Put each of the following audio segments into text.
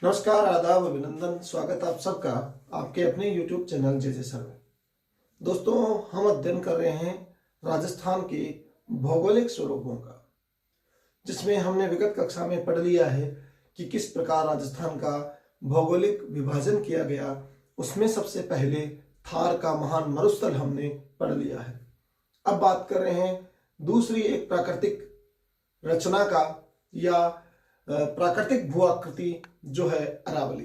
नमस्कार, आदाब, अभिनंदन, स्वागत आप सबका आपके अपने YouTube चैनल जे सर में। दोस्तों, हम अध्ययन कर रहे हैं राजस्थान के भौगोलिक स्वरूपों का, जिसमें हमने विगत कक्षा में पढ़ लिया है कि किस प्रकार राजस्थान का भौगोलिक विभाजन किया गया। उसमें सबसे पहले थार का महान मरुस्थल हमने पढ़ लिया है। अब बात कर रहे हैं दूसरी एक प्राकृतिक रचना का या प्राकृतिक भू आकृति, जो है अरावली।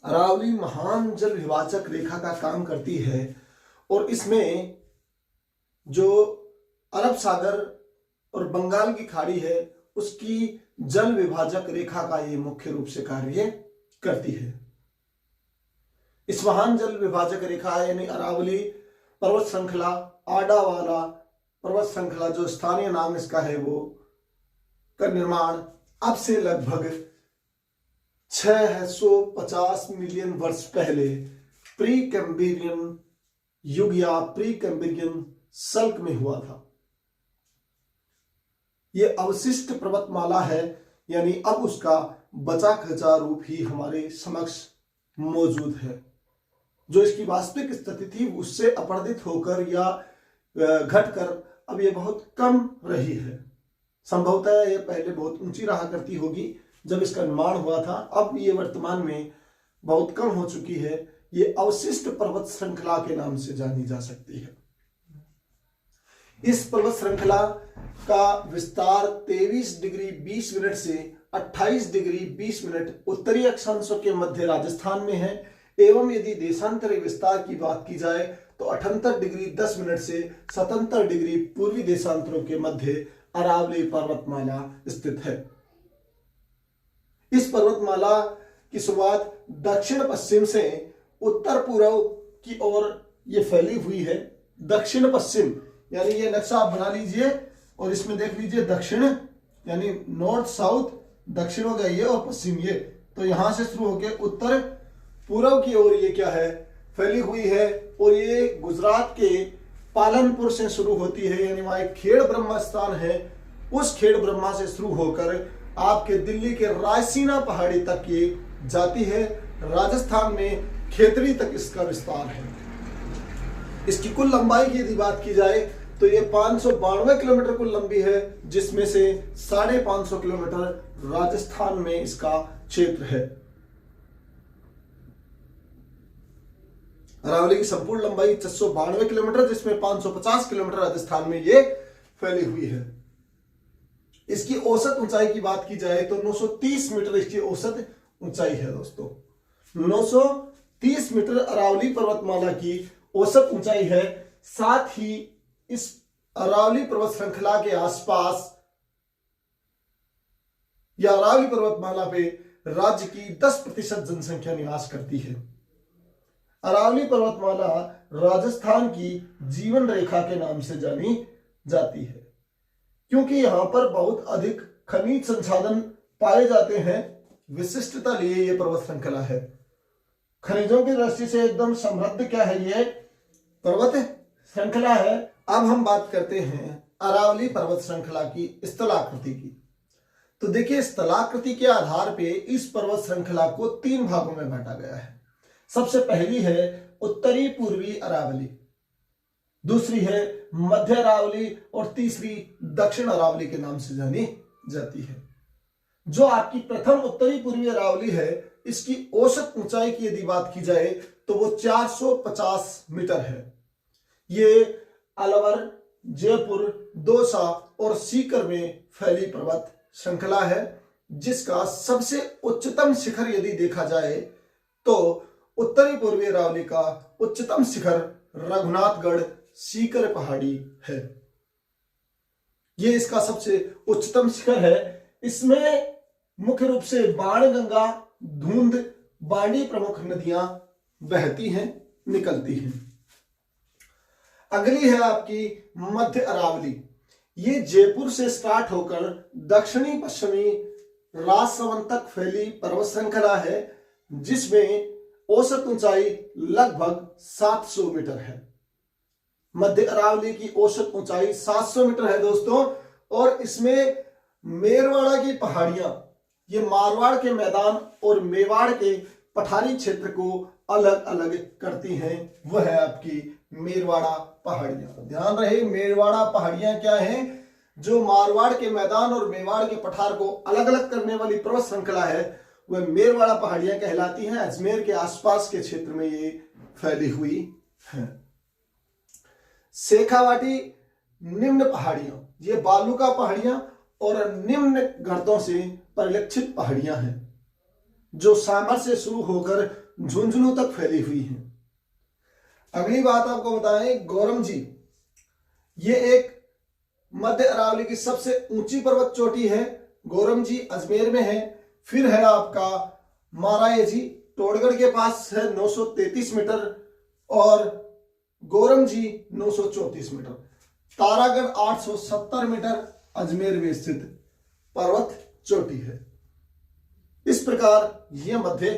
अरावली महान जल विभाजक रेखा का काम करती है और इसमें जो अरब सागर और बंगाल की खाड़ी है उसकी जल विभाजक रेखा का ये मुख्य रूप से कार्य करती है। इस महान जल विभाजक रेखा यानी अरावली पर्वत श्रृंखला, आडावाला पर्वत श्रृंखला, जो स्थानीय नाम इसका है, वो का निर्माण अब से लगभग 650 मिलियन वर्ष पहले प्री कैम्ब्रियन युग या प्री कैम्ब्रियन सल्क में हुआ था। यह अवशिष्ट पर्वतमाला है, यानी अब उसका बचा खचा रूप ही हमारे समक्ष मौजूद है। जो इसकी वास्तविक स्थिति थी उससे अपरदित होकर या घटकर अब यह बहुत कम रही है। संभवतः यह पहले बहुत ऊंची रहा करती होगी जब इसका निर्माण हुआ था, अब ये वर्तमान में बहुत कम हो चुकी है। ये अवशिष्ट पर्वत श्रृंखला के नाम से जानी जा सकती है। इस पर्वत श्रृंखला का विस्तार 23 डिग्री 20 मिनट से 28 डिग्री 20 मिनट उत्तरी अक्षांशों के मध्य राजस्थान में है, एवं यदि देशांतरी विस्तार की बात की जाए तो 78 डिग्री 10 मिनट से 77 डिग्री पूर्वी देशांतरों के मध्य अरावली पर्वतमाला स्थित है। इस पर्वतमाला की शुरुआत दक्षिण पश्चिम से उत्तर पूर्व की ओर ये फैली हुई है। दक्षिण पश्चिम यानी ये नक्शा आप बना लीजिए और इसमें देख लीजिए दक्षिण यानी नॉर्थ साउथ, दक्षिण हो गया ये और पश्चिम ये, तो यहां से शुरू होकर उत्तर पूर्व की ओर ये क्या है, फैली हुई है। और ये गुजरात के पालनपुर से शुरू होती है, यानी वहां एक खेड़ ब्रह्मा स्थान है, उस खेड़ ब्रह्मा से शुरू होकर आपके दिल्ली के रायसीना पहाड़ी तक ये जाती है। राजस्थान में खेतड़ी तक इसका विस्तार है। इसकी कुल लंबाई की यदि बात की जाए तो ये 592 किलोमीटर कुल लंबी है, जिसमें से 550 किलोमीटर राजस्थान में इसका क्षेत्र है। अरावली की संपूर्ण लंबाई 692 किलोमीटर, जिसमें 550 किलोमीटर राजस्थान में ये फैली हुई है। इसकी औसत ऊंचाई की बात की जाए तो 930 मीटर इसकी औसत ऊंचाई है। दोस्तों, 930 मीटर अरावली पर्वतमाला की औसत ऊंचाई है। साथ ही इस अरावली पर्वत श्रृंखला के आसपास या अरावली पर्वतमाला पे राज्य की 10% जनसंख्या निवास करती है। अरावली पर्वतमाला राजस्थान की जीवन रेखा के नाम से जानी जाती है, क्योंकि यहां पर बहुत अधिक खनिज संसाधन पाए जाते हैं। विशिष्टता लिए यह पर्वत श्रृंखला है। खनिजों की दृष्टि से एकदम समृद्ध क्या है, ये पर्वत श्रृंखला है। अब हम बात करते हैं अरावली पर्वत श्रृंखला की स्थलाकृति की। तो देखिए, स्थलाकृति के आधार पे इस पर्वत श्रृंखला को 3 भागों में बांटा गया है। सबसे पहली है उत्तरी पूर्वी अरावली, दूसरी है मध्य अरावली और तीसरी दक्षिण अरावली के नाम से जानी जाती है। जो आपकी प्रथम उत्तरी पूर्वी अरावली है, इसकी औसत ऊंचाई की यदि बात की जाए तो वो 450 मीटर है। ये अलवर, जयपुर, दौसा और सीकर में फैली पर्वत श्रृंखला है, जिसका सबसे उच्चतम शिखर यदि देखा जाए तो उत्तरी पूर्वी अरावली का उच्चतम शिखर रघुनाथगढ़ सीकर पहाड़ी है। ये इसका सबसे उच्चतम शिखर है। इसमें मुख्य रूप से बाणगंगा, धुंध, बांडी प्रमुख नदियां बहती हैं, निकलती हैं। अगली है आपकी मध्य अरावली। ये जयपुर से स्टार्ट होकर दक्षिणी पश्चिमी राजसमंद तक फैली पर्वत श्रृंखला है, जिसमें औसत ऊंचाई लगभग 700 मीटर है। मध्य अरावली की औसत ऊंचाई 700 मीटर है दोस्तों, और इसमें मेरवाड़ा की पहाड़ियां ये मारवाड़ के मैदान और मेवाड़ के पठारी क्षेत्र को अलग अलग करती हैं। वह है आपकी मेरवाड़ा पहाड़ियां। ध्यान रहे, मेरवाड़ा पहाड़ियां क्या हैं? जो मारवाड़ के मैदान और मेवाड़ के पठार को अलग अलग करने वाली पर्वत श्रृंखला है, वह मेरवाड़ा पहाड़ियां कहलाती हैं। अजमेर के आसपास के क्षेत्र में ये फैली हुई है। शेखावाटी निम्न पहाड़ियां, ये बालूका पहाड़ियां और निम्न गर्तों से परिलक्षित पहाड़ियां हैं, जो सामर से शुरू होकर झुंझुनू तक फैली हुई हैं। अगली बात आपको बताएं, गौरम जी, ये एक मध्य अरावली की सबसे ऊंची पर्वत चोटी है। गौरम जी अजमेर में है। फिर है आपका माराए जी, टोडगढ़ के पास है 933 मीटर, और गौरम जी 934 मीटर। तारागढ़ 870 मीटर अजमेर में स्थित पर्वत चोटी है। इस प्रकार यह मध्य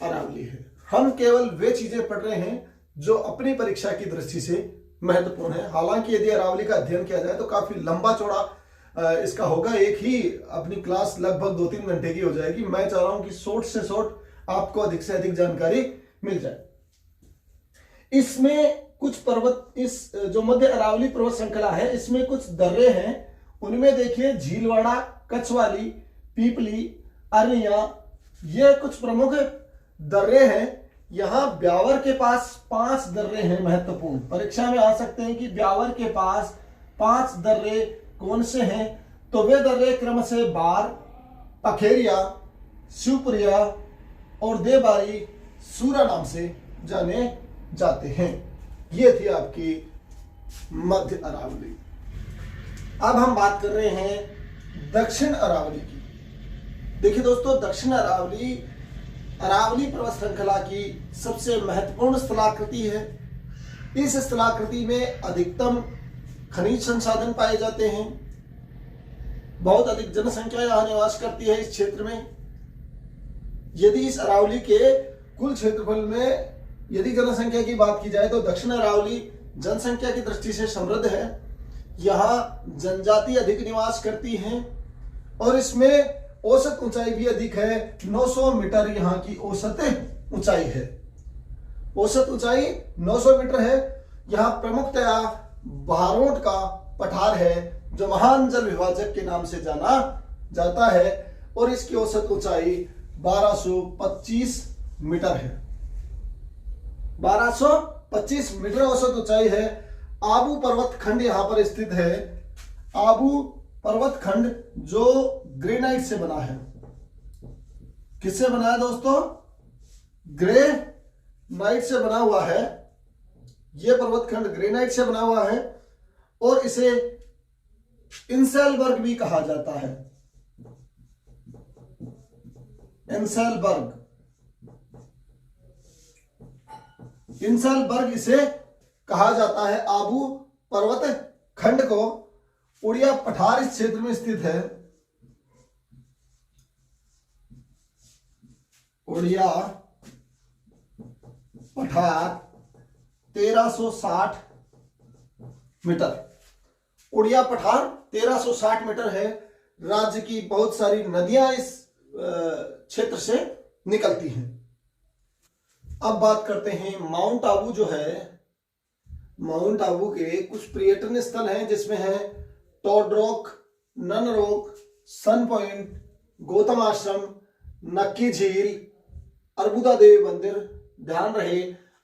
अरावली है। हम केवल वे चीजें पढ़ रहे हैं जो अपनी परीक्षा की दृष्टि से महत्वपूर्ण है। हालांकि यदि अरावली का अध्ययन किया जाए तो काफी लंबा चौड़ा इसका होगा। एक ही अपनी क्लास लगभग 2-3 घंटे की हो जाएगी। मैं चाह रहा हूं कि शॉर्ट से शॉर्ट आपको अधिक से अधिक जानकारी मिल जाए। इसमें कुछ पर्वत, इस जो मध्य अरावली पर्वत श्रृंखला है, इसमें कुछ दर्रे हैं। उनमें देखिए झीलवाड़ा, कछवाली, पीपली, अरनिया, ये कुछ प्रमुख दर्रे हैं। यहां ब्यावर के पास 5 दर्रे हैं महत्वपूर्ण। परीक्षा में आ सकते हैं कि ब्यावर के पास 5 दर्रे कौन से हैं? तो वे दर्रे क्रमशः बार, पखेरिया, शिवपुरिया और देबारी सूरा नाम से जाने जाते हैं। ये थी आपकी मध्य अरावली। अब हम बात कर रहे हैं दक्षिण अरावली की। देखिए दोस्तों, दक्षिण अरावली अरावली पर्वत श्रृंखला की सबसे महत्वपूर्ण स्थलाकृति है। इस स्थलाकृति में अधिकतम खनिज संसाधन पाए जाते हैं। बहुत अधिक जनसंख्या यहां निवास करती है इस क्षेत्र में। यदि इस अरावली के कुल क्षेत्रफल में यदि जनसंख्या की बात की जाए तो दक्षिण अरावली जनसंख्या की दृष्टि से समृद्ध है। यहाँ जनजाति अधिक निवास करती हैं और इसमें औसत ऊंचाई भी अधिक है। 900 मीटर यहाँ की औसत ऊंचाई है। औसत ऊंचाई 900 मीटर है। यहाँ प्रमुखतया बहारोट का पठार है, जो महान जल विभाजक के नाम से जाना जाता है, और इसकी औसत ऊंचाई 1225 मीटर है। 1225 मीटर औसत ऊंचाई है। आबू पर्वत खंड यहां पर स्थित है। आबू पर्वत खंड जो ग्रेनाइट से बना है। किससे बना है दोस्तों? ग्रेनाइट से बना हुआ है। यह पर्वत खंड ग्रेनाइट से बना हुआ है और इसे इंसेलबर्ग भी कहा जाता है। इंसेलबर्ग इसे कहा जाता है। आबू पर्वत खंड को उड़िया पठार इस क्षेत्र में स्थित है। उड़िया पठार 1360 मीटर। उड़िया पठार 1360 मीटर है। राज्य की बहुत सारी नदियां इस क्षेत्र से निकलती हैं। अब बात करते हैं माउंट आबू जो है। माउंट आबू के कुछ पर्यटन स्थल हैं, जिसमें है टोडरॉक, ननरॉक, सन पॉइंट, गौतम आश्रम, नक्की झील, अर्बुदा देवी मंदिर। ध्यान रहे,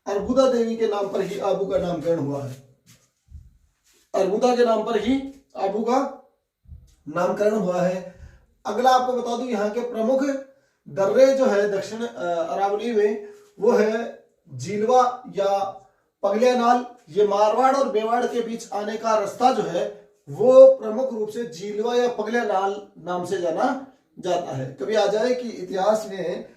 अर्बुदा देवी के नाम पर ही आबू का नामकरण हुआ है। अर्बुदा के नाम पर ही आबू का नामकरण हुआ है। अगला आपको बता दूं, यहाँ के प्रमुख दर्रे जो है दक्षिण अरावली में, वो है झीलवा या पगलियानाल। ये मारवाड़ और मेवाड़ के बीच आने का रास्ता जो है वो प्रमुख रूप से झीलवा या पगलियानाल नाम से जाना जाता है। कभी आ जाए कि इतिहास में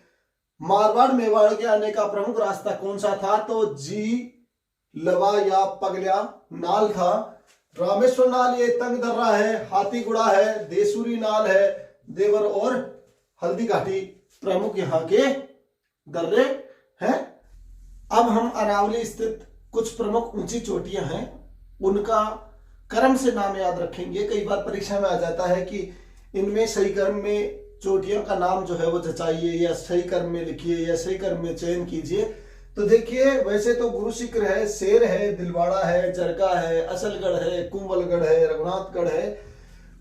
मारवाड़ मेवाड़ के आने का प्रमुख रास्ता कौन सा था, तो झीलवा या पगलियानाल था। रामेश्वर नाल ये तंग दर्रा है, हाथीगुड़ा है, देसूरी नाल है, देवर और हल्दी घाटी प्रमुख यहाँ के दर्रे हैं। अब हम अरावली स्थित कुछ प्रमुख ऊंची चोटियां हैं, उनका क्रम से नाम याद रखेंगे। कई बार परीक्षा में आ जाता है कि इनमें सही क्रम में चोटियों का नाम जो है वो जचाइए, या सही क्रम में लिखिए, या सही क्रम में चयन कीजिए। तो देखिए, वैसे तो गुरु शिखर है, शेर है, दिलवाड़ा है, जरका है, असलगढ़ है, कुंभलगढ़ है, रघुनाथगढ़ है,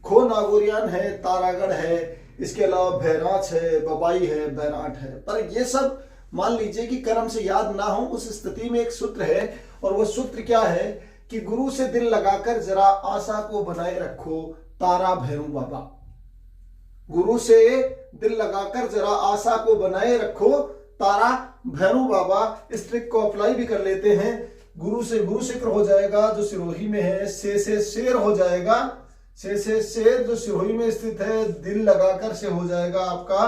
खो नागौरियान है, तारागढ़ है, इसके अलावा भैराच है, बबाई है, बैराट है। पर ये सब मान लीजिए कि क्रम से याद ना हो, उस स्थिति में एक सूत्र है, और वो सूत्र क्या है कि गुरु से दिल लगाकर जरा आशा को बनाए रखो, तारा भैरू बाबा। गुरु से दिल लगाकर जरा आशा को बनाए रखो, तारा भैरू बाबा। इस ट्रिक को अप्लाई भी कर लेते हैं। गुरु से गुरु शिखर हो जाएगा जो सिरोही में है, से शेर हो जाएगा, से शेर जो सिरोही में स्थित है, दिल लगाकर से हो जाएगा आपका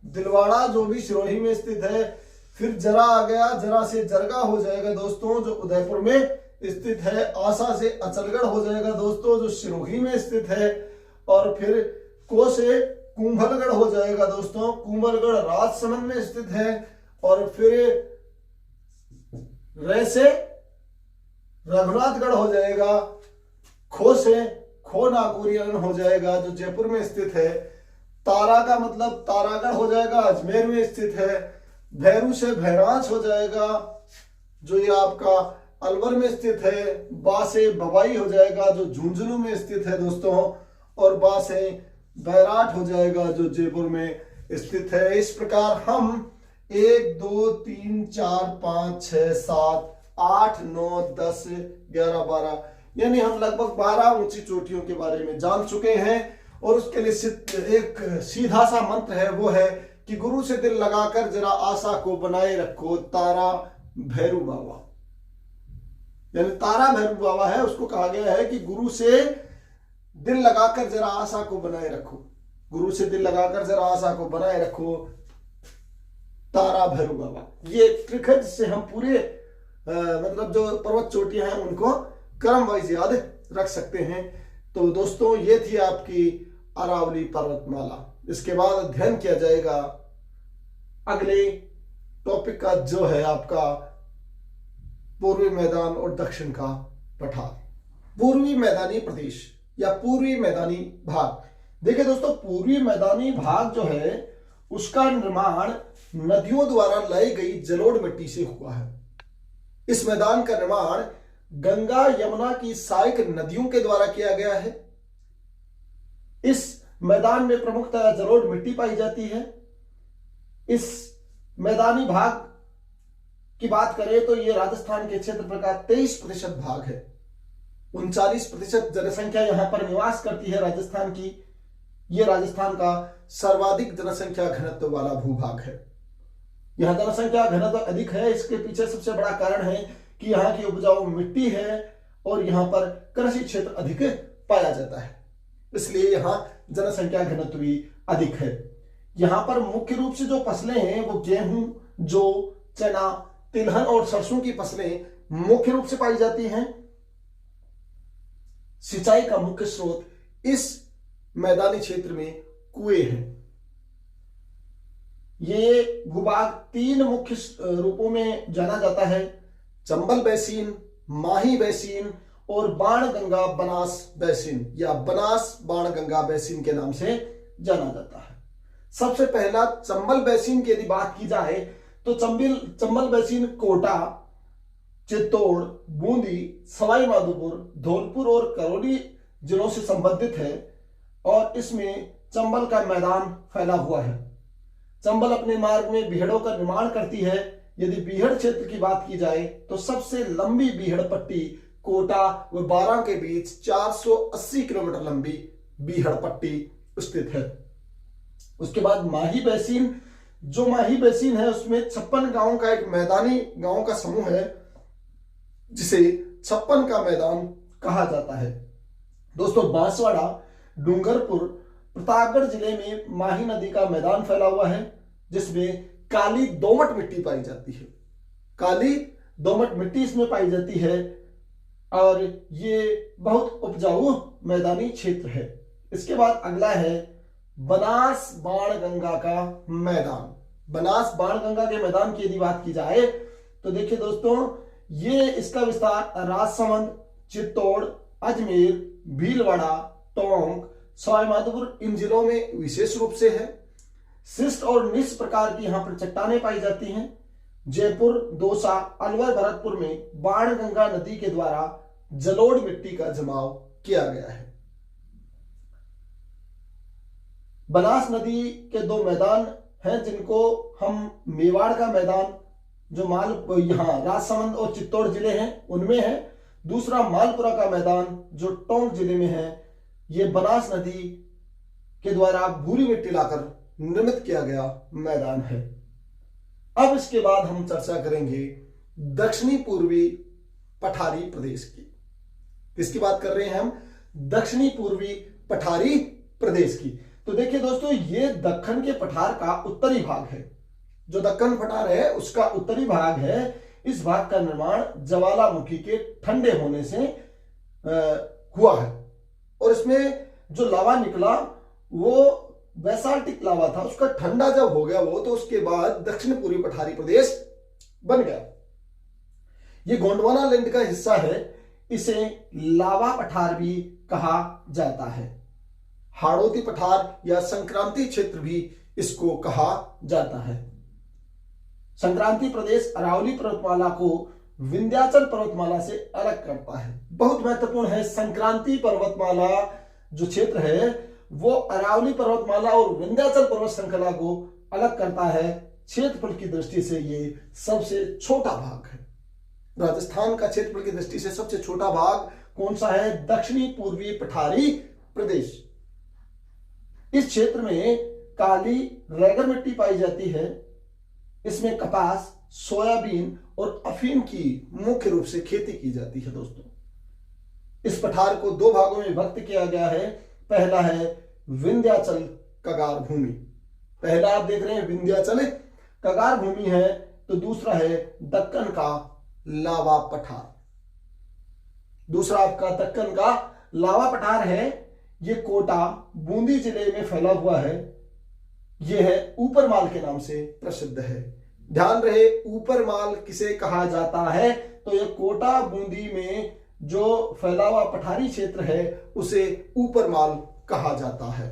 दिलवाड़ा जो भी सिरोही में स्थित है। फिर जरा आ गया, जरा से जरगा हो जाएगा दोस्तों जो उदयपुर में स्थित है। आशा से अचलगढ़ हो जाएगा दोस्तों जो सिरोही में स्थित है। और फिर को से कुंभलगढ़ हो जाएगा दोस्तों, कुंभलगढ़ राजसमंद में स्थित है। और फिर रे से रघुनाथगढ़ हो जाएगा, खो से खो नागौरियान हो जाएगा जो जयपुर में स्थित है। तारा का मतलब तारागढ़ हो जाएगा, अजमेर में स्थित है। भैरू से भैराच हो जाएगा जो ये आपका अलवर में स्थित है। बा से बबाई हो जाएगा जो झुंझुनू में स्थित है दोस्तों। और बा से बैराट हो जाएगा जो जयपुर में स्थित है। इस प्रकार हम 1 2 3 4 5 6 7 8 9 10 11 12 यानी हम लगभग 12 ऊंची चोटियों के बारे में जान चुके हैं। और उसके लिए एक सीधा सा मंत्र है, वो है कि गुरु से दिल लगाकर जरा आशा को बनाए रखो, तारा भैरू बाबा। यानी तारा भैरू बाबा है, उसको कहा गया है कि गुरु से दिल लगाकर जरा आशा को बनाए रखो, गुरु से दिल लगाकर जरा आशा को बनाए रखो, तारा भैरू बाबा। ये ट्रिक है जिससे हम पूरे मतलब जो पर्वत चोटियां हैं उनको क्रम वाइज याद रख सकते हैं। तो दोस्तों ये थी आपकी अरावली पर्वतमाला। इसके बाद अध्ययन किया जाएगा अगले टॉपिक का जो है आपका पूर्वी मैदान और दक्षिण का पठार। पूर्वी मैदानी प्रदेश या पूर्वी मैदानी भाग। देखिए दोस्तों, पूर्वी मैदानी भाग जो है उसका निर्माण नदियों द्वारा लाई गई जलोढ़ मिट्टी से हुआ है। इस मैदान का निर्माण गंगा यमुना की सहायक नदियों के द्वारा किया गया है। इस मैदान में प्रमुखतः जलोढ़ मिट्टी पाई जाती है। इस मैदानी भाग की बात करें तो यह राजस्थान के क्षेत्रफल का 23% भाग है। 39% जनसंख्या यहां पर निवास करती है राजस्थान की। यह राजस्थान का सर्वाधिक जनसंख्या घनत्व वाला भूभाग है। यहां जनसंख्या घनत्व अधिक है। इसके पीछे सबसे बड़ा कारण है कि यहाँ की उपजाऊ मिट्टी है और यहाँ पर कृषि क्षेत्र अधिक पाया जाता है, इसलिए यहाँ जनसंख्या घनत्व भी अधिक है। यहाँ पर मुख्य रूप से जो फसलें हैं वो गेहूं, जौ, चना, तिलहन और सरसों की फसलें मुख्य रूप से पाई जाती हैं। सिंचाई का मुख्य स्रोत इस मैदानी क्षेत्र में कुएं हैं। ये भूभाग 3 मुख्य रूपों में जाना जाता है: चंबल बेसिन, माही बेसिन और बाणगंगा बनास बेसिन या बनास बाणगंगा बेसिन के नाम से जाना जाता है। सबसे पहला चंबल बेसिन की यदि बात की जाए तो चंबल बेसिन कोटा, चित्तौड़, बूंदी, सवाई माधोपुर, धौलपुर और करौली जिलों से संबंधित है और इसमें चंबल का मैदान फैला हुआ है। चंबल अपने मार्ग में बीहड़ों का निर्माण करती है। यदि बीहड़ क्षेत्र की बात की जाए तो सबसे लंबी बीहड़ पट्टी कोटा व बारां के बीच 480 किलोमीटर लंबी बीहड़ पट्टी स्थित है। उसके बाद माही बेसिन, जो माही बेसिन है उसमें 56 गांवों का एक मैदानी गांवों का समूह है जिसे 56 का मैदान कहा जाता है। दोस्तों, बांसवाड़ा, डूंगरपुर, प्रतापगढ़ जिले में माही नदी का मैदान फैला हुआ है जिसमें काली दोमट मिट्टी पाई जाती है। काली दोमट मिट्टी इसमें पाई जाती है और ये बहुत उपजाऊ मैदानी क्षेत्र है। इसके बाद अगला है बनास बाणगंगा का मैदान। बनास बाणगंगा के मैदान की यदि बात की जाए तो देखिए दोस्तों, ये इसका विस्तार राजसमंद, चित्तौड़, अजमेर, भीलवाड़ा, टोंक, सवाई माधोपुर इन जिलों में विशेष रूप से है। शिष्ट और निष्ठ प्रकार की यहाँ पर चट्टानें पाई जाती हैं। जयपुर, दौसा, अलवर, भरतपुर में बाणगंगा नदी के द्वारा जलोढ़ मिट्टी का जमाव किया गया है। बनास नदी के दो मैदान हैं जिनको हम मेवाड़ का मैदान जो यहाँ राजसमंद और चित्तौड़ जिले हैं उनमें है, दूसरा मालपुरा का मैदान जो टोंक जिले में है। ये बनास नदी के द्वारा भूरी मिट्टी लाकर निर्मित किया गया मैदान है। अब इसके बाद हम चर्चा करेंगे दक्षिणी पूर्वी पठारी प्रदेश की। किसकी बात कर रहे हैं हम? दक्षिणी पूर्वी पठारी प्रदेश की। तो देखिए दोस्तों, ये दक्कन के पठार का उत्तरी भाग है। जो दक्कन पठार है उसका उत्तरी भाग है। इस भाग का निर्माण ज्वालामुखी के ठंडे होने से हुआ है और इसमें जो लावा निकला वो बेसाल्टिक लावा था। उसका ठंडा जब हो गया वो, तो उसके बाद दक्षिण पूर्वी पठारी प्रदेश बन गया। ये गोंडवाना लैंड का हिस्सा है। इसे लावा पठार भी कहा जाता है। हाड़ौती पठार या संक्रांति क्षेत्र भी इसको कहा जाता है। संक्रांति प्रदेश अरावली पर्वतमाला को विंध्याचल पर्वतमाला से अलग करता है। बहुत महत्वपूर्ण है। संक्रांति पर्वतमाला जो क्षेत्र है वो अरावली पर्वतमाला और विंध्याचल पर्वत श्रृंखला को अलग करता है। क्षेत्रफल की दृष्टि से ये सबसे छोटा भाग है। राजस्थान का क्षेत्रफल की दृष्टि से सबसे छोटा भाग कौन सा है? दक्षिणी पूर्वी पठारी प्रदेश। इस क्षेत्र में काली रेगर मिट्टी पाई जाती है। इसमें कपास, सोयाबीन और अफीम की मुख्य रूप से खेती की जाती है। दोस्तों, इस पठार को दो भागों में विभक्त किया गया है। पहला है विंध्याचल कगार भूमि। पहला आप देख रहे हैं विंध्याचल कगार भूमि है, तो दूसरा है दक्कन का लावा पठार। दूसरा आपका दक्कन का लावा पठार है। ये कोटा, बूंदी जिले में फैला हुआ है। यह है ऊपरमाल के नाम से प्रसिद्ध है। ध्यान रहे, ऊपरमाल किसे कहा जाता है? तो ये कोटा बूंदी में जो फैला हुआ पठारी क्षेत्र है उसे ऊपरमाल कहा जाता है।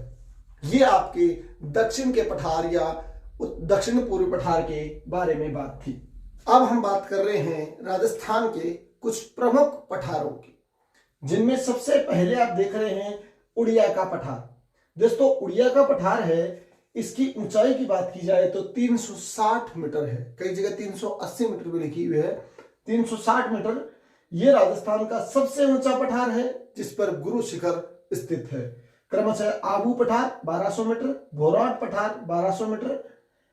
ये आपके दक्षिण के पठार या दक्षिण पूर्वी पठार के बारे में बात थी। अब हम बात कर रहे हैं राजस्थान के कुछ प्रमुख पठारों की, जिनमें सबसे पहले आप देख रहे हैं उड़िया का पठार। दोस्तों, उड़िया का पठार है, इसकी ऊंचाई की बात की जाए तो 360 मीटर है। कई जगह 380 मीटर भी लिखी हुई है। 360 मीटर। यह राजस्थान का सबसे ऊंचा पठार है जिस पर गुरु शिखर स्थित है। क्रमशः आबू पठार 1200 मीटर, भोराट पठार 1200 मीटर।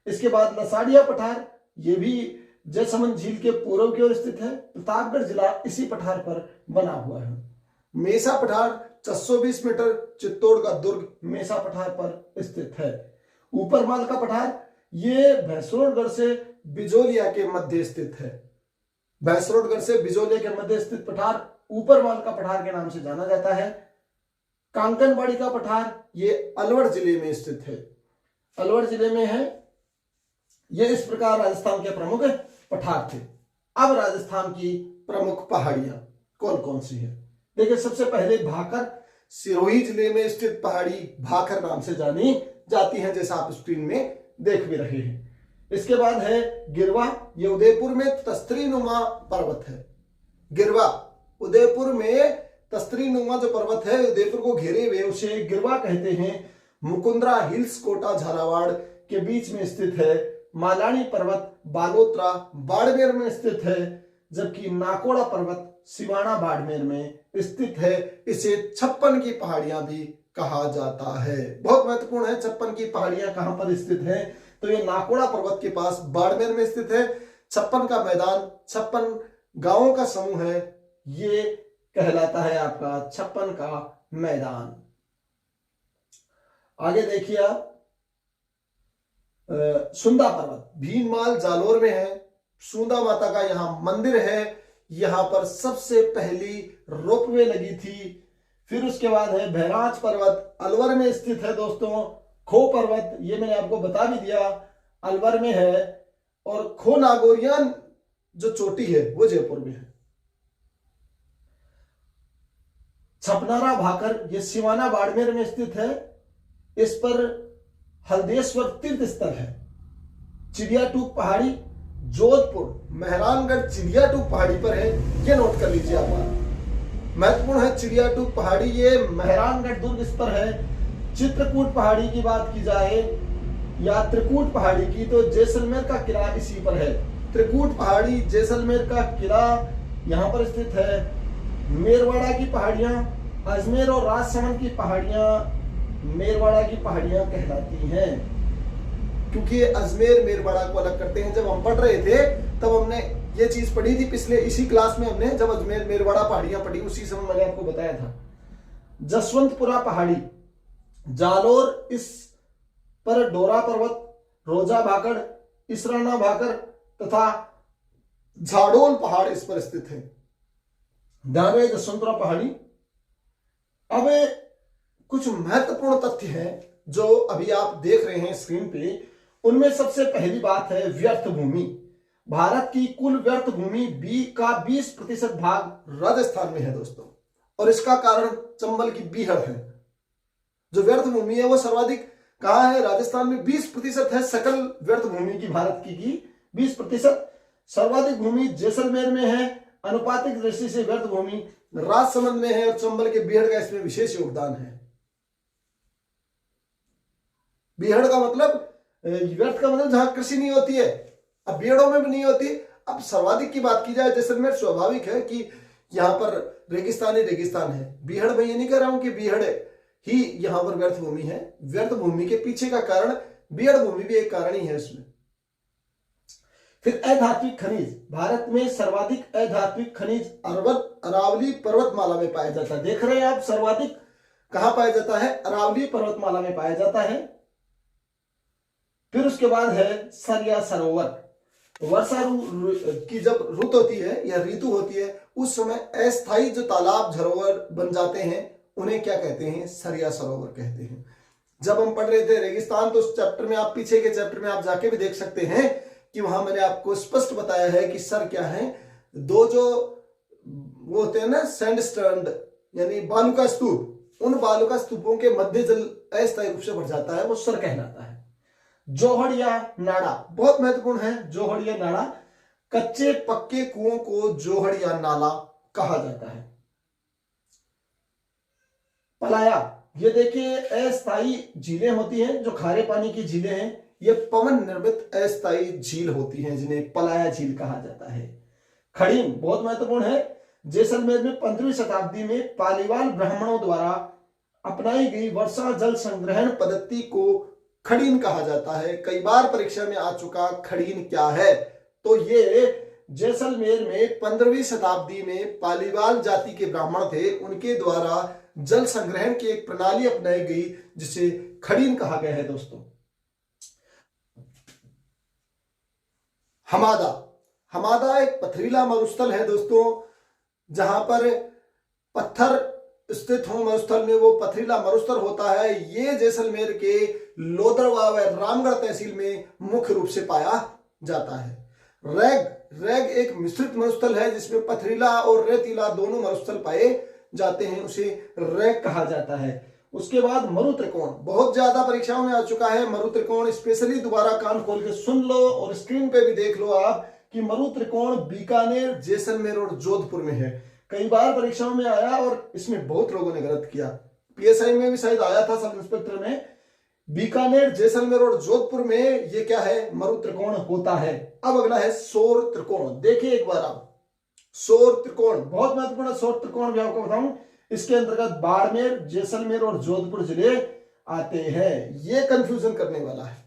इसके बाद लसाड़िया पठार, ये भी जयसमंद झील के पूर्व की ओर स्थित है। प्रतापगढ़ जिला इसी पठार पर बना हुआ है। मेसा पठार 620 मीटर, चित्तौड़ का दुर्ग मेसा पठार पर स्थित है। ऊपरमाल का पठार, ये भैंसरोडगढ़ से बिजोलिया के मध्य स्थित है। भैंसरोडगढ़ से बिजोलिया के मध्य स्थित पठार ऊपरमाल का पठार के नाम से जाना जाता है। कांकनबाड़ी का पठार, ये अलवर जिले में स्थित है। अलवर जिले में है। ये इस प्रकार राजस्थान के प्रमुख पठार थे। अब राजस्थान की प्रमुख पहाड़ियां कौन कौन सी है? देखिए, सबसे पहले भाकर, सिरोही जिले में स्थित पहाड़ी भाकर नाम से जानी जाती है, जैसा आप स्क्रीन में देख भी रहे हैं। इसके बाद है गिरवा। ये उदयपुर में तस्तरीनुमा पर्वत है। गिरवा उदयपुर में तस्तरीनुमा जो पर्वत है उदयपुर को घेरे हुए, उसे गिरवा कहते हैं। मुकुंदरा हिल्स कोटा झालावाड़ के बीच में स्थित है। मालानी पर्वत बालोतरा बाड़मेर में स्थित है, जबकि नाकोड़ा पर्वत सिवाना बाड़मेर में स्थित है। इसे 56 की पहाड़ियां भी कहा जाता है। बहुत महत्वपूर्ण है, 56 की पहाड़ियां कहां पर स्थित है? तो ये नाकोड़ा पर्वत के पास बाड़मेर में स्थित है। 56 का मैदान, 56 गांवों का समूह है, ये कहलाता है आपका 56 का मैदान। आगे देखिए आप, सुंदा पर्वत भीनमाल जालोर में है। सुंदा माता का यहां मंदिर है। यहां पर सबसे पहली रोपवे लगी थी। फिर उसके बाद है भैराज पर्वत, अलवर में स्थित है। दोस्तों, खो पर्वत, ये मैंने आपको बता भी दिया, अलवर में है। और खो नागोरियन जो चोटी है वो जयपुर में है। छपनारा भाकर, ये सिवाना बाड़मेर में स्थित है। इस पर हल्देश्वर तीर्थ स्थल है। चिड़ियाटूक पहाड़ी जोधपुर मेहरानगढ़ चिड़ियाटूक पहाड़ी पर है, ये नोट कर लीजिए आप बात महत्वपूर्ण है। चिड़ियाटूक पहाड़ी ये मेहरानगढ़ दुर्ग इस पर है। चित्रकूट पहाड़ी की बात की जाए या त्रिकूट पहाड़ी की तो जैसलमेर का किला इसी पर है। त्रिकूट पहाड़ी जैसलमेर का किला यहाँ पर स्थित है। मेरवाड़ा की पहाड़ियां, अजमेर और राजसमंद की पहाड़ियां मेरवाड़ा की पहाड़ियां कहलाती हैं, क्योंकि अजमेर मेरवाड़ा को अलग करते हैं। जब हम पढ़ रहे थे तब हमने ये चीज पढ़ी थी पिछले इसी क्लास में, हमने जब अजमेर मेरवाड़ा पहाड़ियां पढ़ी उसी समय मैंने आपको बताया था। जसवंतपुरा पहाड़ी जालोर, इस पर डोरा पर्वत, रोजा भाकड़, इसराना भाकर तथा झाड़ोल पहाड़ इस पर स्थित है। ध्यान रहे जसवंतपुरा पहाड़ी। अब कुछ महत्वपूर्ण तथ्य हैं जो अभी आप देख रहे हैं स्क्रीन पे। उनमें सबसे पहली बात है व्यर्थ भूमि। भारत की कुल व्यर्थ भूमि का 20% भाग राजस्थान में है दोस्तों, और इसका कारण चंबल की बीहड़ है। जो व्यर्थ भूमि है वो सर्वाधिक कहां है? राजस्थान में 20% है सकल व्यर्थ भूमि की, भारत की 20%। सर्वाधिक भूमि जैसलमेर में है, अनुपातिक दृष्टि से व्यर्थ भूमि राजसमंद में है, और चंबल के बीहड़ का इसमें विशेष योगदान है। बीहड़ का मतलब व्यर्थ का मतलब जहां कृषि नहीं होती है, अब बीहड़ों में भी नहीं होती। अब सर्वाधिक की बात की जाए जैसलमेर, स्वाभाविक है कि यहां पर रेगिस्तान ही रेगिस्तान है। बीहड़ में ये नहीं कह रहा हूं कि बीहड़ ही यहां पर व्यर्थ भूमि है। व्यर्थ भूमि के पीछे का कारण बीहड़ भूमि भी एक कारण ही है इसमें। फिर अधात्विक खनिज, भारत में सर्वाधिक अधात्विक खनिज अरावली पर्वतमाला में पाया जाता है। देख रहे हैं आप, सर्वाधिक कहां पाया जाता है? अरावली पर्वतमाला में पाया जाता है। फिर उसके बाद है सरिया सरोवर। वर्षा की जब रुत होती है या ऋतु होती है उस समय अस्थायी जो तालाब झरोवर बन जाते हैं उन्हें क्या कहते हैं? सरिया सरोवर कहते हैं। जब हम पढ़ रहे थे रेगिस्तान तो उस चैप्टर में, आप पीछे के चैप्टर में आप जाके भी देख सकते हैं कि वहां मैंने आपको स्पष्ट बताया है कि सर क्या है। दो जो वो होते हैं ना सैंडस्टोन यानी बालू का स्तूप, उन बालू का स्तूपों के मध्य जल अस्थायी रूप से भर जाता है, वो सर कहलाता है। जोहड़ या नाड़ा बहुत महत्वपूर्ण है। जोहड़ या नाड़ा, कच्चे पक्के कुओं को जोहड़ या नाला कहा जाता है। पलाया, ये देखिए अस्थायी झीलें होती हैं, जो खारे पानी की झीलें हैं, ये पवन निर्मित अस्थायी झील होती हैं जिन्हें पलाया झील कहा जाता है। खड़ीन बहुत महत्वपूर्ण है। जैसलमेर में 15वीं शताब्दी में पालीवाल ब्राह्मणों द्वारा अपनाई गई वर्षा जल संग्रहण पद्धति को खड़ीन कहा जाता है। कई बार परीक्षा में आ चुका खड़ीन क्या है, तो ये जैसलमेर में 15वीं शताब्दी में पालीवाल जाति के ब्राह्मण थे, उनके द्वारा जल संग्रहण की एक प्रणाली अपनाई गई जिसे खड़ीन कहा गया है दोस्तों। हमादा, हमादा एक पथरीला मरुस्थल है दोस्तों, जहां पर पत्थर स्थित हो मरुस्थल में, वो पथरीला मरुस्थल होता है। ये जैसलमेर के लोदरवा व रामगढ़ तहसील में मुख्य रूप से पाया जाता है। रैग एक मिश्रित मरुस्थल है जिसमें पथरीला और रेतीला दोनों मरुस्थल पाए जाते हैं, उसे रैग कहा जाता है। उसके बाद मरु त्रिकोण बहुत ज्यादा परीक्षाओं में आ चुका है। मरु त्रिकोण स्पेशली दोबारा कान खोल के सुन लो और स्क्रीन पे भी देख लो आप कि मरु त्रिकोण बीकानेर, जैसलमेर और जोधपुर में है। कई बार परीक्षाओं में आया और इसमें बहुत लोगों ने गलत किया। पीएसआई में भी शायद आया था, सब इंस्पेक्टर में। बीकानेर, जैसलमेर और जोधपुर में ये क्या है? मरु त्रिकोण होता है। अब अगला है सौर त्रिकोण। देखिए एक बार आप, सौर त्रिकोण बहुत महत्वपूर्ण है। सौर त्रिकोण भी आपको बताऊं, इसके अंतर्गत बाड़मेर, जैसलमेर और जोधपुर जिले आते हैं। ये कंफ्यूजन करने वाला है।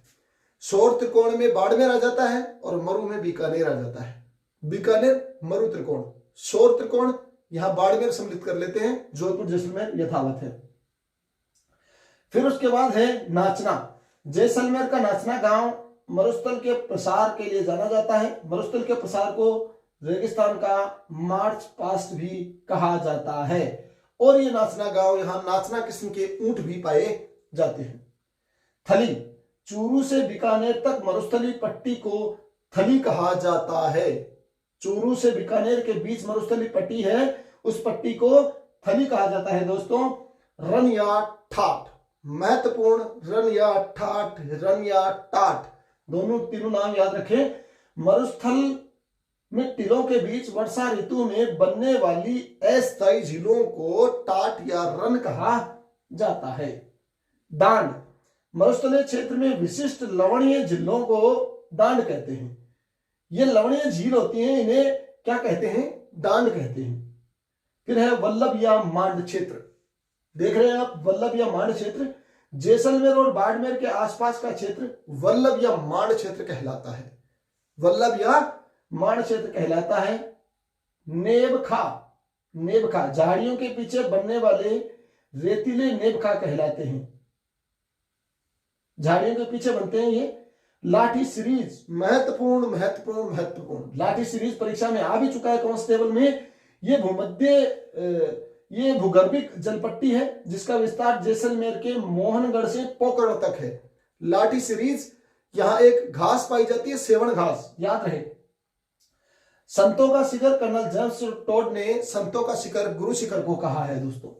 सौर त्रिकोण में बाड़मेर आ जाता है और मरु में बीकानेर आ जाता है। बीकानेर मरु त्रिकोण, सौर त्रिकोण यहां बाड़मेर सम्मिलित कर लेते हैं, जोधपुर जैसलमेर यथावत है। फिर उसके बाद है नाचना। जैसलमेर का नाचना गांव मरुस्थल के प्रसार के लिए जाना जाता है। मरुस्थल के प्रसार को रेगिस्तान का मार्च पास्ट भी कहा जाता है। और ये नाचना गांव, यहां नाचना किस्म के ऊंट भी पाए जाते हैं। थली, चूरू से बीकानेर तक मरुस्थली पट्टी को थली कहा जाता है। चूरू से बीकानेर के बीच मरुस्थली पट्टी है, उस पट्टी को थली कहा जाता है दोस्तों। रन या ठाठ, महत्वपूर्ण, रन या ठाठ, रन या टाट, तीनों नाम याद रखें। मरुस्थल में टीलों के बीच वर्षा ऋतु में बनने वाली अस्थायी झीलों को टाट या रन कहा जाता है। डांड, मरुस्थलीय क्षेत्र में विशिष्ट लवणीय झीलों को डांड कहते हैं। ये लवणीय झील होती हैं, इन्हें क्या कहते हैं? डांड कहते हैं। फिर है वल्लभ या मांड क्षेत्र। देख रहे हैं आप, वल्लभ या मांड क्षेत्र। जैसलमेर और बाड़मेर के आसपास का क्षेत्र वल्लभ या मांड क्षेत्र कहलाता है। वल्लभ या मांड क्षेत्र कहलाता है। नेबखा, नेबखा झाड़ियों के पीछे बनने वाले रेतीले नेबखा कहलाते हैं। झाड़ियों के पीछे बनते हैं ये। लाठी सीरीज, महत्वपूर्ण महत्वपूर्ण महत्वपूर्ण। लाठी सीरीज परीक्षा में आ भी चुका है कांस्टेबल में। ये ये भूगर्भिक जलपट्टी है जिसका विस्तार जैसलमेर के मोहनगढ़ से पोखरण तक है। लाठी सीरीज, यहां एक घास पाई जाती है, सेवन घास, याद रहे। संतों का शिखर, कर्नल जेम्स टोड ने संतों का शिखर गुरु शिखर को कहा है दोस्तों।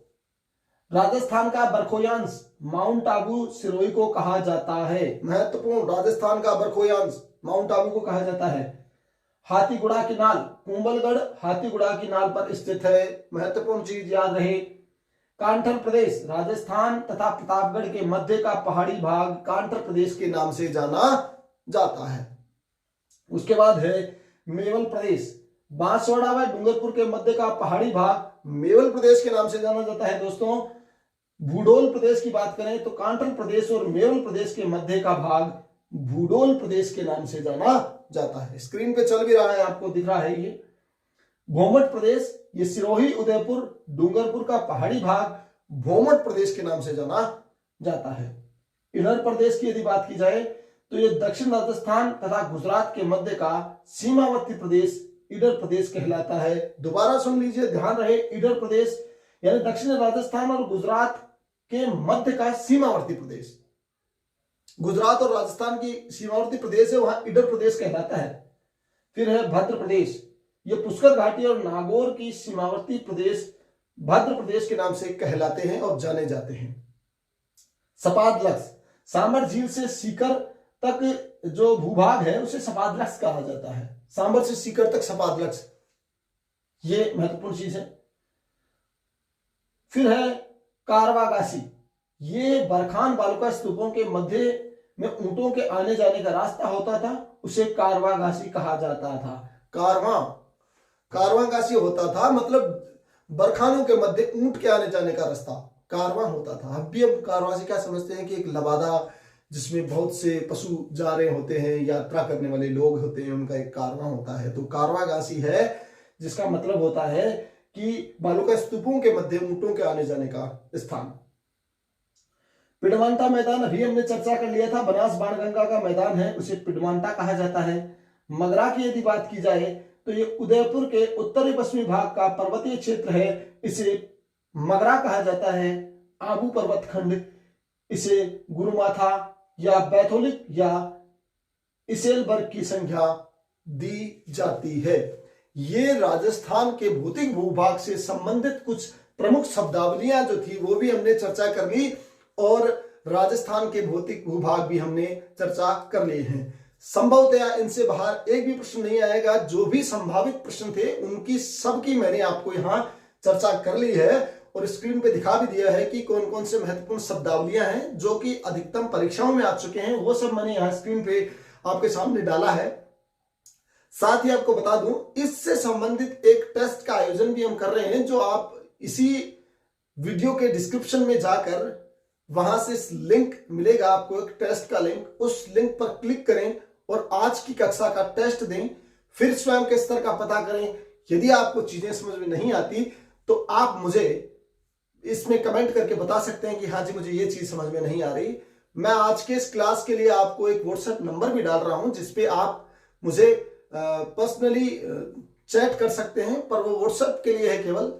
राजस्थान का बरखोयांश माउंट आबू सिरोही को कहा जाता है। महत्वपूर्ण, राजस्थान का बरखोयांश माउंट आबू को कहा जाता है। हाथीगुड़ा की नाल, कुंभलगढ़ हाथीगुड़ा की नाल पर स्थित है। महत्वपूर्ण चीज याद रहे। कांठल प्रदेश, राजस्थान तथा प्रतापगढ़ के मध्य का पहाड़ी भाग कांठल प्रदेश के नाम से जाना जाता है। उसके बाद है मेवल प्रदेश, बांसवाड़ा व डूंगरपुर के मध्य का पहाड़ी भाग मेवल प्रदेश के नाम से जाना जाता है दोस्तों। भूडोल प्रदेश की बात करें तो कांठल प्रदेश और मेवल प्रदेश के मध्य का भाग भूडोल प्रदेश के नाम से जाना जाता है। स्क्रीन पे चल भी रहा है, आपको दिख रहा है ये। भोमट प्रदेश, ये सिरोही उदयपुर डूंगरपुर का पहाड़ी भाग भोमट प्रदेश के नाम से जाना जाता है। इडर प्रदेश की यदि बात की जाए तो ये दक्षिण राजस्थान तथा गुजरात के मध्य का सीमावर्ती प्रदेश इडर प्रदेश कहलाता है। दोबारा सुन लीजिए, ध्यान रहे, इडर प्रदेश यानी दक्षिण राजस्थान और गुजरात के मध्य का सीमावर्ती प्रदेश। गुजरात और राजस्थान की सीमावर्ती प्रदेश है, वहां इडर प्रदेश कहलाता है। फिर है भद्र प्रदेश, ये पुष्कर घाटी और नागौर की सीमावर्ती प्रदेश भद्र प्रदेश के नाम से कहलाते हैं और जाने जाते हैं। सपादलक्स, सांबर झील से सीकर तक जो भूभाग है उसे सपादलक्स कहा जाता है। सांबर से सीकर तक सपादलक्स, ये महत्वपूर्ण चीज है। फिर है कारवागासी, ये बरखान बालुका स्तूपों के मध्य में ऊंटों के आने जाने का रास्ता होता था, उसे कारवागासी कहा जाता था। कारवागासी होता था, मतलब बरखानों के मध्य ऊंट के आने जाने का रास्ता कारवां होता था। अब भी हम कारवां से क्या समझते हैं कि एक लबादा जिसमें बहुत से पशु जा रहे होते हैं, यात्रा करने वाले लोग होते हैं, उनका एक कारवां होता है। तो कारवागासी है जिसका मतलब होता है कि बालुका स्तूपों के मध्य ऊंटों के आने जाने का स्थान। पिडमांटा मैदान अभी हमने चर्चा कर लिया था, बनास बाणगंगा का मैदान है, उसे पिडमांटा कहा जाता है। मगरा की यदि बात की जाए तो ये उदयपुर के उत्तरी पश्चिमी भाग का पर्वतीय क्षेत्र है, इसे मगरा कहा जाता है। आबू पर्वत खंड, इसे गुरुमाथा या बैथोलिक या इसेलबर्ग की संख्या दी जाती है। ये राजस्थान के भौतिक भूभाग से संबंधित कुछ प्रमुख शब्दावलियां जो थी वो भी हमने चर्चा कर ली और राजस्थान के भौतिक भूभाग भी हमने चर्चा कर लिए हैं। संभवतया इनसे बाहर एक भी प्रश्न नहीं आएगा। जो भी संभावित प्रश्न थे उनकी सबकी मैंने आपको यहाँ चर्चा कर ली है और स्क्रीन पे दिखा भी दिया है कि कौन कौन से महत्वपूर्ण शब्दावलियां हैं जो कि अधिकतम परीक्षाओं में आ चुके हैं, वो सब मैंने यहाँ स्क्रीन पे आपके सामने डाला है। साथ ही आपको बता दूं, इससे संबंधित एक टेस्ट का आयोजन भी हम कर रहे हैं, जो आप इसी वीडियो के डिस्क्रिप्शन में जाकर वहां से लिंक मिलेगा आपको, एक टेस्ट का लिंक, उस लिंक पर क्लिक करें और आज की कक्षा का टेस्ट दें। फिर स्वयं के स्तर का पता करें। यदि आपको चीजें समझ में नहीं आती तो आप मुझे इसमें कमेंट करके बता सकते हैं कि हाँ जी मुझे ये चीज समझ में नहीं आ रही। मैं आज के इस क्लास के लिए आपको एक व्हाट्सएप नंबर भी डाल रहा हूं जिसपे आप मुझे पर्सनली चैट कर सकते हैं, पर वो व्हाट्सएप के लिए है केवल।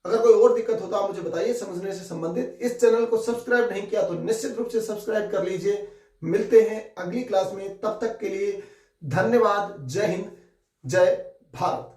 अगर कोई और दिक्कत हो तो आप मुझे बताइए समझने से संबंधित। इस चैनल को सब्सक्राइब नहीं किया तो निश्चित रूप से सब्सक्राइब कर लीजिए। मिलते हैं अगली क्लास में, तब तक के लिए धन्यवाद। जय हिंद, जय भारत।